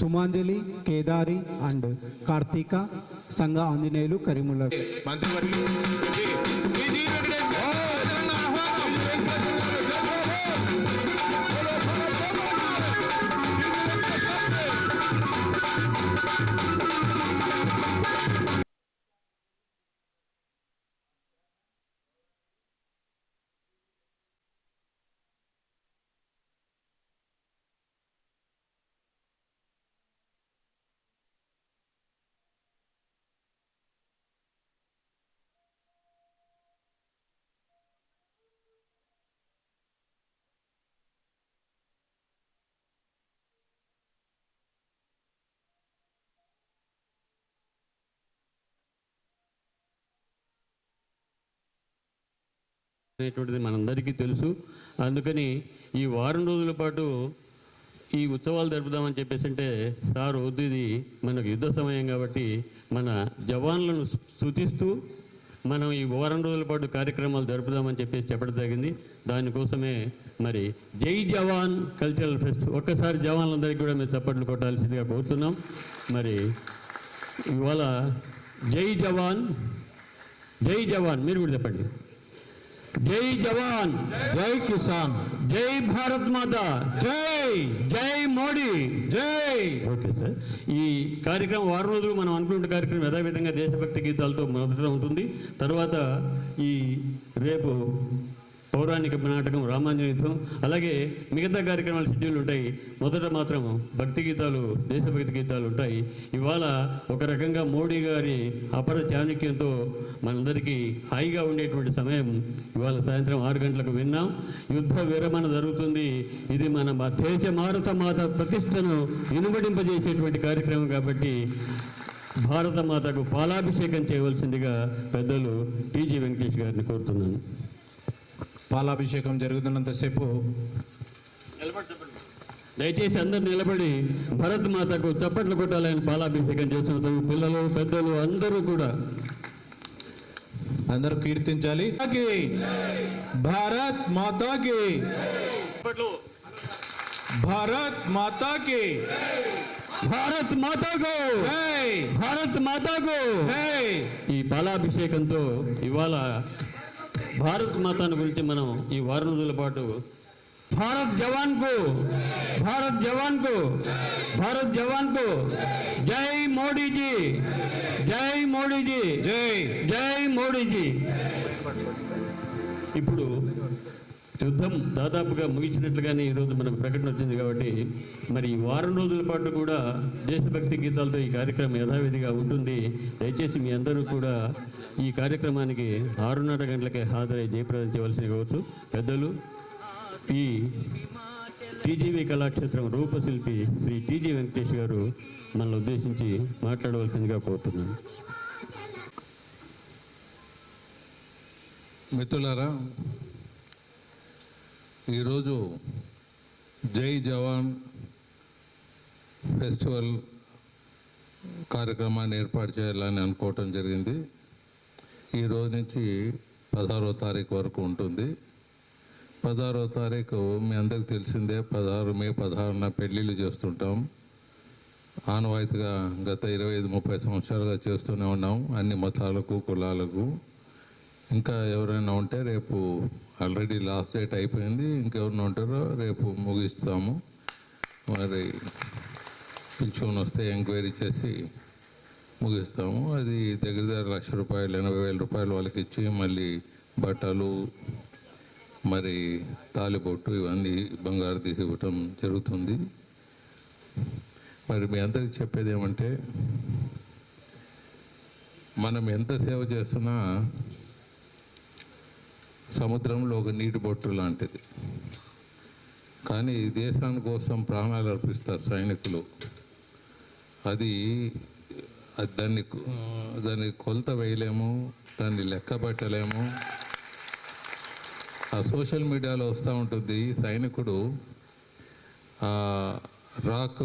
సుమాంజలి, Kedari and Karthika, సంఘ ఆంజనేయులు, కరీముల్లా. మంత్రివర్యులు Shri TG Venkatesh గారు అనేటువంటిది మనందరికీ తెలుసు. అందుకని ఈ వారం రోజుల పాటు ఈ ఉత్సవాలు జరుపుదామని చెప్పేసి అంటే సార్ వద్దు, ఇది మనకు యుద్ధ సమయం కాబట్టి మన జవాన్లను స్తుతిస్తూ మనం ఈ వారం రోజుల పాటు కార్యక్రమాలు జరుపుదామని చెప్పేసి చెప్పడం జరిగింది. దానికోసమే మరి జై జవాన్ కల్చరల్ ఫెస్ట్ ఒక్కసారి జవాన్లందరికీ కూడా మీరు చప్పట్లు కొట్టాల్సిందిగా కోరుతున్నాం. మరి ఇవాళ జై జవాన్, జై జవాన్ మీరు కూడా చెప్పండి. జై జవాన్, జై కిసాన్, జై భారత్ మాతా, జై జై మోడీ, జై. Okay sir. ఈ కార్యక్రమం వారం రోజులు మనం అనుకున్న కార్యక్రమం యథావిధంగా దేశభక్తి గీతాలతో మొదట ఉంటుంది. తర్వాత ఈ రేపు పౌరాణిక నాటకం రామాంజన యుద్ధం, అలాగే మిగతా కార్యక్రమాలు షెడ్యూల్ ఉంటాయి. మొదట మాత్రం భక్తి గీతాలు, దేశభక్తి గీతాలు ఉంటాయి. ఇవాళ ఒక రకంగా మోడీ గారి అపర చాణక్యంతో మనందరికీ హాయిగా ఉండేటువంటి సమయం ఇవాళ సాయంత్రం 6 గంటలకు విన్నాం. యుద్ధ విరమణ జరుగుతుంది. ఇది మన దేశ భారత మాత ప్రతిష్టను ఇనుమడింపజేసేటువంటి కార్యక్రమం కాబట్టి భారత మాతకు పాలాభిషేకం చేయవలసిందిగా పెద్దలు టీజీ వెంకటేష్ గారిని కోరుతున్నాను. పాలాభిషేకం జరుగుతున్నంతసేపు దయచేసి అందరు నిలబడి భరత్ మాతకు చప్పట్లు కొట్టాలని పాలాభిషేకం చేస్తున్నారు. పిల్లలు, పెద్దలు అందరూ కూడా అందరూ కీర్తించాలి. భారత్ మాతాకి, భారత్ మాతాకి, భారత్ మాతాకు, భారత్ మాతాకు. ఈ పాలాభిషేకంతో ఇవాళ భారత్ మాతాను గురించి మనం ఈ వారం రోజుల పాటు భారత్ జవాన్ కు, భారత్ జవాన్ కు, భారత్ జవాన్ కు, జై మోడీజీ, జై మోడీజీ, జై జై మోడీజీ. ఇప్పుడు యుద్ధం దాదాపుగా ముగిసినట్లుగానే ఈరోజు మనకు ప్రకటన వచ్చింది కాబట్టి మరి ఈ వారం రోజుల పాటు కూడా దేశభక్తి గీతాలతో ఈ కార్యక్రమం యథావిధిగా ఉంటుంది. దయచేసి మీ అందరూ కూడా ఈ కార్యక్రమానికి 6:30 గంటలకే హాజరై జయప్రదం చేయవలసింది కావచ్చు. పెద్దలు ఈ టీజీవీ కళాక్షేత్రం రూపశిల్పి శ్రీ టీజీ వెంకటేష్ గారు మనల్ని ఉద్దేశించి మాట్లాడవలసిందిగా కోరుతున్నాను. మిత్రులారా, ఈరోజు జై జవాన్ ఫెస్టివల్ కార్యక్రమాన్ని ఏర్పాటు చేయాలని అనుకోవటం జరిగింది. ఈ రోజు నుంచి 16వ తారీఖు వరకు ఉంటుంది. 16వ తారీఖు మీ అందరికి తెలిసిందే. మే 16న పెళ్ళిళ్ళు చేస్తుంటాం. ఆనవాయితీగా గత 25-30 సంవత్సరాలుగా చేస్తూనే ఉన్నాం, అన్ని మతాలకు, కులాలకు. ఇంకా ఎవరైనా ఉంటే రేపు ఆల్రెడీ లాస్ట్ డేట్ అయిపోయింది, ఇంకెవరైనా ఉంటారో రేపు ముగిస్తాము. మరి పిలుచుకొని వస్తే ఎంక్వైరీ చేసి ముగిస్తాము. అది దగ్గర దగ్గర ₹1,00,000, ₹80,000 వాళ్ళకి ఇచ్చి మళ్ళీ బట్టలు, మరి తాలిబొట్టు ఇవన్నీ బంగారు తీసి ఇవ్వటం జరుగుతుంది. మరి మీ అందరికి చెప్పేది ఏమంటే, మనం ఎంత సేవ చేస్తున్నా సముద్రంలో ఒక నీటి బొట్టు లాంటిది. కానీ దేశాని కోసం ప్రాణాలు అర్పిస్తారు సైనికులు. అది దాన్ని కొలత వేయలేము, దాన్ని లెక్క పెట్టలేము. ఆ సోషల్ మీడియాలో వస్తూ ఉంటుంది, సైనికుడు రాక్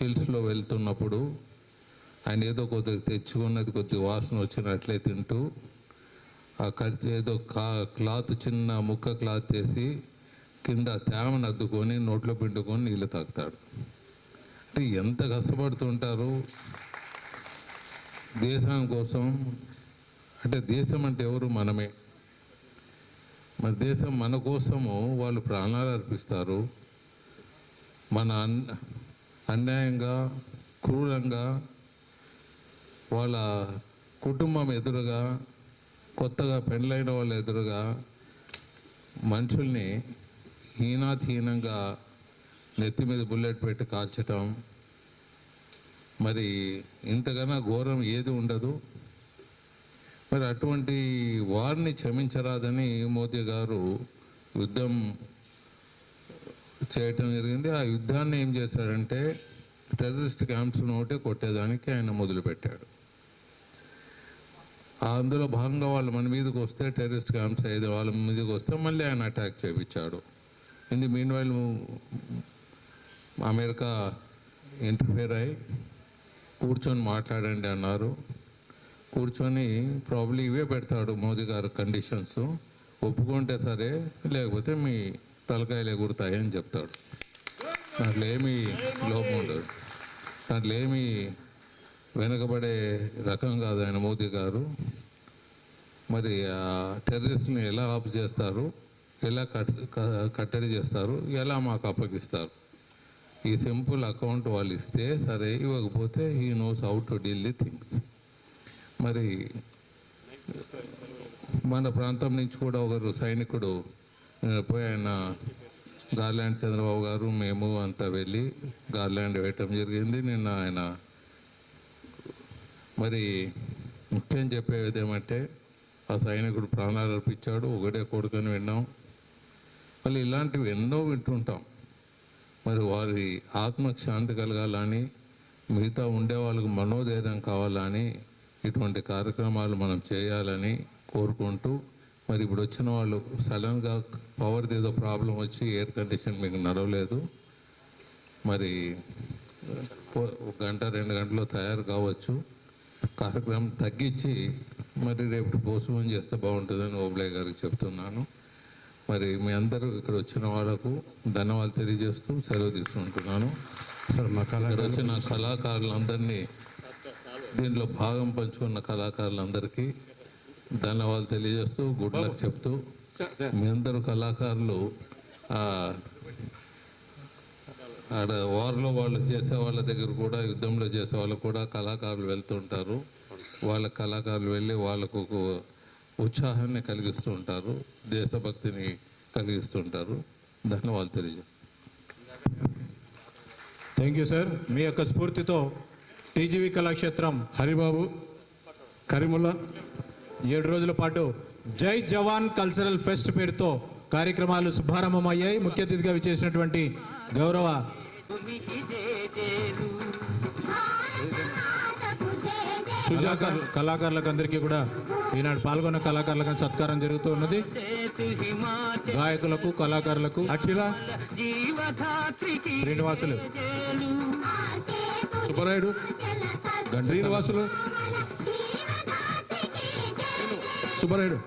హిల్స్లో వెళ్తున్నప్పుడు ఆయన ఏదో కొద్దిగా తెచ్చుకున్నది కొద్దిగా వాసన వచ్చినట్లే తింటూ ఆ ఖర్చు ఏదో క్లాత్, చిన్న ముక్క క్లాత్ వేసి కింద తేమను అద్దుకొని నోట్లో పిండుకొని నీళ్ళు తాగుతాడు. అంటే ఎంత కష్టపడుతుంటారు దేశం కోసం. అంటే దేశం అంటే ఎవరు? మనమే. మరి దేశం మన కోసము వాళ్ళు ప్రాణాలు అర్పిస్తారు. మన అన్యాయంగా క్రూరంగా వాళ్ళ కుటుంబం ఎదురుగా, కొత్తగా పెళ్ళైన వాళ్ళ ఎదురుగా మనుషుల్ని హీనాతిహీనంగా నెత్తి మీద బుల్లెట్ పెట్టి కాల్చటం, మరి ఇంతకన్నా ఘోరం ఏది ఉండదు. మరి అటువంటి వారిని క్షమించరాదని మోదీ గారు యుద్ధం చేయటం జరిగింది. ఆ యుద్ధాన్ని ఏం చేశాడంటే టెర్రరిస్ట్ క్యాంప్స్ను ఒకటే కొట్టేదానికి ఆయన మొదలుపెట్టాడు. అందులో భాగంగా వాళ్ళు మన మీదకి వస్తే, టెర్రరిస్ట్ క్యాంప్స్ అయితే వాళ్ళ మీదకి వస్తే మళ్ళీ ఆయన అటాక్ చేయించాడు. In the mean while America interfere అయ్యి కూర్చొని మాట్లాడండి అన్నారు. కూర్చొని ప్రాబ్లీ ఇవే పెడతాడు మోదీ గారు కండిషన్స్. ఒప్పుకుంటే సరే, లేకపోతే మీ తలకాయలు ఎగురుతాయి అని చెప్తాడు. దాంట్లో ఏమీ లోపం ఉండదు, దాంట్లో ఏమీ వెనకబడే రకం కాదు ఆయన మోదీ గారు. మరి ఆ టెర్రరిస్ట్ని ఎలా ఆఫ్ చేస్తారు, ఎలా కట్టడి చేస్తారు, ఎలా మాకు అప్పగిస్తారు, ఈ సింపుల్ అకౌంట్ వాళ్ళు ఇస్తే సరే, ఇవ్వకపోతే he knows how to deal the things. మరి మన ప్రాంతం నుంచి కూడా ఒకరు సైనికుడు పోయి ఆయన గార్లాండ్ చంద్రబాబు గారు మేము అంతా వెళ్ళి గార్లాండ్ వేయటం జరిగింది. నిన్న ఆయన మరి ముఖ్యం చెప్పేది ఏమంటే ఆ సైనికుడు ప్రాణాలు అర్పించాడు, ఒకటే కొడుకుని విన్నాం. మళ్ళీ ఇలాంటివి ఎన్నో వింటుంటాం. మరి వారి ఆత్మకు శాంతి కలగాలని, మిగతా ఉండే వాళ్ళకు మనోధైర్యం కావాలని ఇటువంటి కార్యక్రమాలు మనం చేయాలని కోరుకుంటూ, మరి ఇప్పుడు వచ్చిన వాళ్ళు సడన్గా పవర్ది ఏదో ప్రాబ్లం వచ్చి ఎయిర్ కండిషన్ మీకు నడవలేదు, మరి 1 గంట 2 గంటల్లో తయారు కావచ్చు, కార్యక్రమం తగ్గించి మరి రేపు పోస్ట్పోన్ చేస్తే బాగుంటుందని ఓబ్లే గారికి చెప్తున్నాను. మరి మీ అందరూ ఇక్కడ వచ్చిన వాళ్ళకు ధన్యవాదాలు తెలియజేస్తూ సెలవు తీసుకుంటున్నాను. సార్ మా ఇక్కడ వచ్చిన కళాకారులందరినీ, దీంట్లో భాగం పంచుకున్న కళాకారులందరికీ ధన్యవాదాలు తెలియజేస్తూ గుడ్ లక్ చెప్తూ, మీ అందరూ కళాకారులు ఆడ వారిలో వాళ్ళు చేసే వాళ్ళ దగ్గర కూడా, యుద్ధంలో చేసే వాళ్ళు కూడా కళాకారులు వెళ్తుంటారు. వాళ్ళ కళాకారులు వెళ్ళి వాళ్ళకు ఒక ఉత్సాహాన్ని కలిగిస్తూ ఉంటారు, దేశభక్తిని కలిగిస్తుంటారు. ధన్యవాదాలు తెలియజేస్తాను. Thank you sir. మీ యొక్క స్ఫూర్తితో టీజీవీ కళాక్షేత్రం హరిబాబు కరీముల్లా 7 రోజుల పాటు జై జవాన్ కల్చరల్ ఫెస్ట్ పేరుతో కార్యక్రమాలు శుభారంభమయ్యాయి. ముఖ్య అతిథిగా విచ్చేసినటువంటి గౌరవ కళాకారులకు అందరికీ కూడా ఈనాడు పాల్గొన్న కళాకారులకు సత్కారం జరుగుతూ ఉన్నది. గాయకులకు, కళాకారులకు అఖిల, శ్రీనివాసులు, సుబ్బరాయుడు, శ్రీనివాసులు, సుబ్బరాయుడు,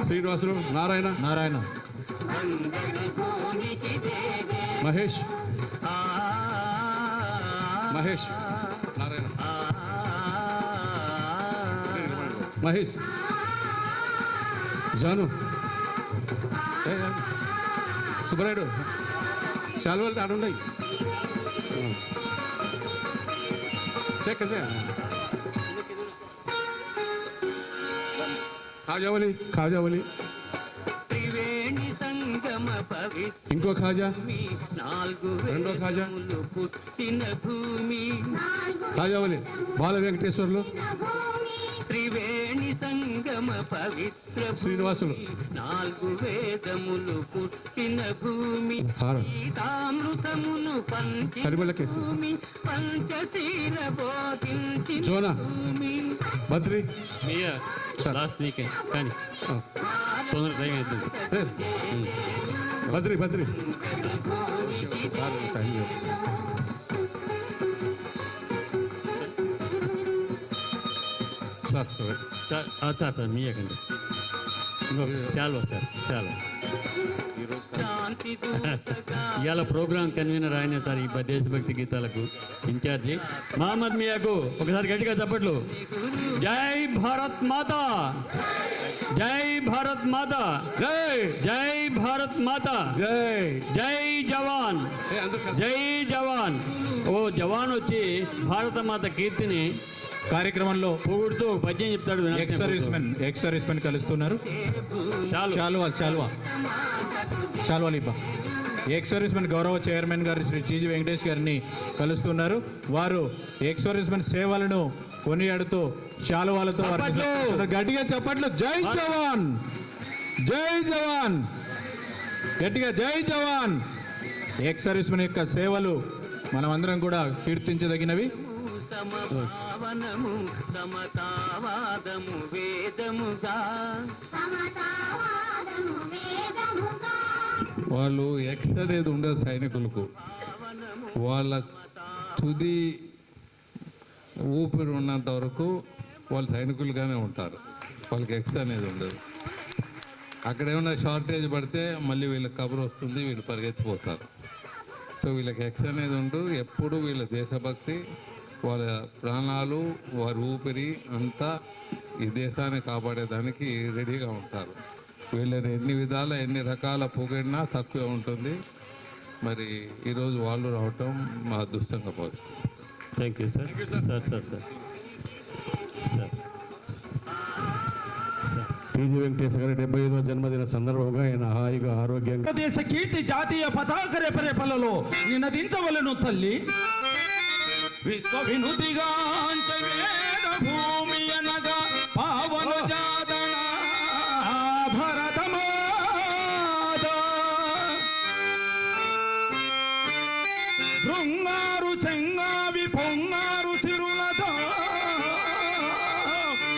శ్రీనివాసులు, నారాయణ, నారాయణ, మహేష్, మహేష్, నారాయణ, మహేష్, జాను, సుబ్బరాయుడు, శాలువాలు తాడున్నాయి. ఖాజావలి, ఖాజావలి, ఇంకో ఖాజా, రెండో ఖాజా, ఖాజావలి, బాల వెంకటేశ్వర్లు, త్రివేణి సంగమ పవిత్ర శ్రీనివాసులు, 4 వేదములు పుట్టిన భూమి, గీతామృతమును కరిమల కేసు, భూమి, పంచశీల బోధించిన జోనా, భూమి, బద్రి, లాస్ట్ నీకే కానీ తొందర టైం అవుతుంది. బద్రి, బద్రి, సార్ సార్ మీయకండి ఇంకో చాలా సార్ చాలా జ్ఞాన శాంతి దూతగా ఇవాళ ప్రోగ్రామ్ కన్వీనర్ ఆయనే సార్ ఈ దేశభక్తి గీతాలకు ఇన్ఛార్జి మహమ్మద్ మియాకు ఒకసారి గట్టిగా చప్పట్లు. జై భారత్ మాతా, జై భారత్ మాతా, జై జై భారత్ మాతా, జై జై జవాన్, జై జవాన్. ఓ జవాన్ వచ్చి భారత మాత కీర్తిని కార్యక్రమంలో పొగుడుతూ ఒక పద్యం చెప్తాడు. ఎక్స్ సర్వీస్ మెన్ కలుస్తున్నారు. శాల్వాలు ఇబ్బా. ఎక్స్ సర్వీస్ మెన్ గౌరవ చైర్మన్ గారు శ్రీ టీజీ వెంకటేష్ గారిని కలుస్తున్నారు. వారు ఎక్స్ సర్వీస్ మెన్ సేవలను కొనియాడుతూ శాలువాలతో గట్టిగా చెప్పట్లు. జై జవాన్, జై జవాన్, గట్టిగా జై జవాన్. ఎక్స్ సర్వీస్ మెన్ యొక్క సేవలు మనమందరం కూడా కీర్తించదగినవి. సమభావనము సమతావాదము వేదముగా వాళ్ళు ఎక్స్ అనేది ఉండదు సైనికులకు. వాళ్ళ తుది ఊపిరి ఉన్నంత వరకు వాళ్ళు సైనికులుగానే ఉంటారు. వాళ్ళకి ఎక్స్ అనేది ఉండదు. అక్కడ ఏమైనా షార్టేజ్ పడితే మళ్ళీ వీళ్ళకి కబురు వస్తుంది, వీళ్ళు పరిగెత్తిపోతారు. సో వీళ్ళకి ఎక్స్ అనేది ఉండు. ఎప్పుడు వీళ్ళ దేశభక్తి, వాళ్ళ ప్రాణాలు, వారి ఊపిరి అంతా ఈ దేశాన్ని కాపాడేదానికి రెడీగా ఉంటారు. వీళ్ళని ఎన్ని విధాల ఎన్ని రకాల పొగిడినా తక్కువే ఉంటుంది. మరి ఈరోజు వాళ్ళు రావటం మా అదృష్టంగా భావిస్తుంది. Thank you sir. Sir sir sir TG Venkateswara గారి 75వ జన్మదిన సందర్భంగా ఆయన హాయిగా ఆరోగ్యంగా దేశ కీర్తి జాతీయ పతాక రెపరెపలలో నినదించవలను తల్లి. విశ్వ వినుతిగాంచ వేద భూమి అనగా పావన జాతన భరతమాత. శృంగారు చెంగావి పొంగారు సిరులతో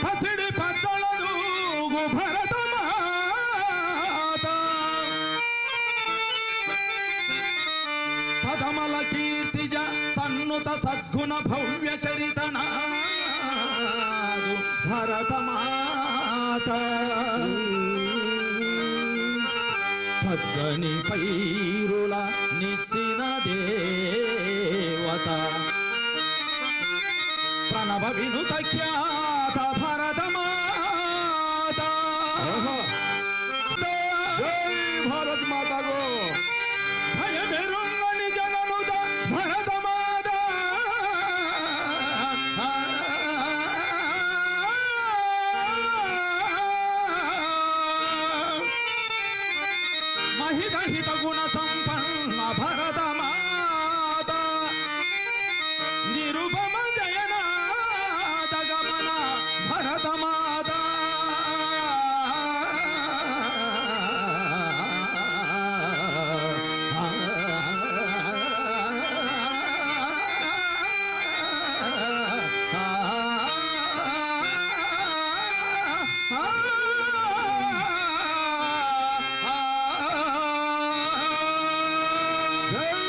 పసిడి పచ్చళలు భరతమాత. సదమల కీర్తిజ సన్నుత సద్గుణ భవ్య చరితన భరతమాత. పచ్చని పైరుల నిచ్చిన దేవత ప్రణవ వినుత ఖ్యాత భరతమాత. జై భారత్ మాతాకు. భయమెరుంగని జననుత భరతమాత. మహిత హిత గుణ సంపన్న భరతమాత. నిరుపమ జయనాద గమన భరతమాత. జై